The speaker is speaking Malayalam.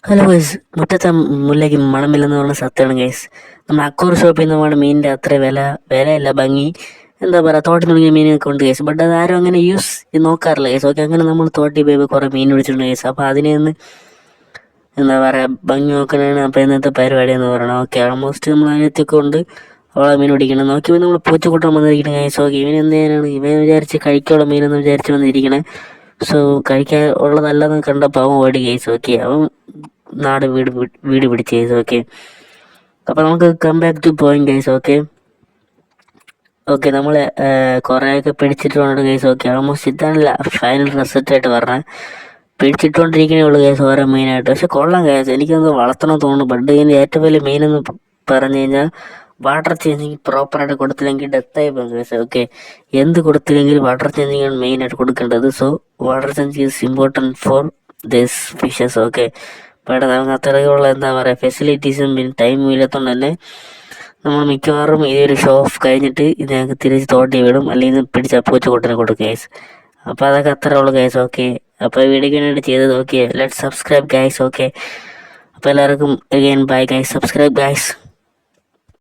ഹലോ ഗൈസ്, മുറ്റത്തെ മുല്ലയ്ക്ക് മണമില്ലെന്ന് പറഞ്ഞ സത്യമാണ് ഗൈസ്. നമ്മൾ അക്കൂർ ഷോപ്പിൽ നിന്ന് മീനിന്റെ അത്ര വിലയല്ല, ഭംഗി എന്താ പറയുക, തോട്ടിൽ തുടങ്ങിയ മീനൊക്കെ ഉണ്ട് ഗൈസ്. ബട്ട് അത് ആരും അങ്ങനെ യൂസ് നോക്കാറില്ല ഗൈസ്. ഓക്കെ, അങ്ങനെ നമ്മൾ തോട്ടിൽ പോയി കുറെ മീൻ പിടിച്ചിട്ടുണ്ട് ഗൈസ്. അപ്പോൾ അതിനെ ഒന്ന് എന്താ പറയുക, ഭംഗി നോക്കണതാണ് അപ്പോൾ ഇന്നത്തെ പരിപാടി എന്ന് പറയണം. ഓക്കെ, ആൾമോസ്റ്റ് നമ്മൾ അതിനകത്തൊക്കെ ഉണ്ട് അവളെ മീൻ പിടിക്കണം. നോക്കി നമ്മൾ പൂച്ചക്കൂട്ടം വന്നിരിക്കണം ഗൈസ്. ഓക്കെ, ഇവൻ എന്ത് ചെയ്യാനാണ്, ഇവൻ വിചാരിച്ച് കഴിക്കാനുള്ള മീനെന്ന് വിചാരിച്ച് വന്നിരിക്കണേ. സോ കഴിക്കാൻ ഉള്ളതല്ലെന്ന് കണ്ടപ്പോൾ അവൻ ഓടി ഗൈസ്. ഓക്കെ, അവൻ നാട് വീട് പിടിച്ച് ഗൈസ്. ഓക്കെ, അപ്പോൾ നമുക്ക് come back to point guys. Okay okay നമ്മൾ കുറേയൊക്കെ പിടിച്ചിട്ടുണ്ട് ഗൈസ്. ഓക്കെ, ഓൾമോസ്റ്റ് ഇതാണല്ല ഫൈനൽ റിസൾട്ട് ആയിട്ട് പറഞ്ഞത്. പിടിച്ചിട്ടുകൊണ്ടിരിക്കണേ ഉള്ളൂ ഗൈസ് ഓരോ മെയിനായിട്ട്. പക്ഷെ കൊള്ളാം ഗൈസ്, എനിക്കത് വളർത്തണം തോന്നുന്നു. ബട്ട് ഇതിൻ്റെ ഏറ്റവും വലിയ മെയിൻ എന്ന് പറഞ്ഞു കഴിഞ്ഞാൽ വാട്ടർ ചേഞ്ചിങ് പ്രോപ്പറായിട്ട് കൊടുത്തില്ലെങ്കിൽ ഡെത്തായി പോകും ഗൈസ്. ഓക്കെ, എന്ത് കൊടുത്തില്ലെങ്കിലും വാട്ടർ ചേഞ്ചിങ് ആണ് മെയിനായിട്ട് കൊടുക്കേണ്ടത്. So water changing is important for this fishes. Okay, but നമുക്ക് അത്രയുള്ള എന്താ പറയുക ഫെസിലിറ്റീസും പിന്നെ ടൈമും ഇല്ലാത്തതുകൊണ്ട് തന്നെ നമ്മൾ മിക്കവാറും ഈ ഒരു ഷോ ഓഫ് കഴിഞ്ഞിട്ട് ഇതിനൊക്കെ തിരിച്ച് തോട്ടി വിടും, അല്ലെങ്കിൽ പിടിച്ച പൂച്ച കൊട്ടിനെ കൊടുക്കും ഗൈസ്. അപ്പോൾ അതൊക്കെ അത്രേ ഉള്ളൂ ഗൈസ്. ഓക്കെ, അപ്പോൾ വീഡിയോക്ക് വേണ്ടിയിട്ട് ചെയ്തത്. Okay, let subscribe guys. Okay, അപ്പോൾ എല്ലാവർക്കും again bye guys, subscribe guys.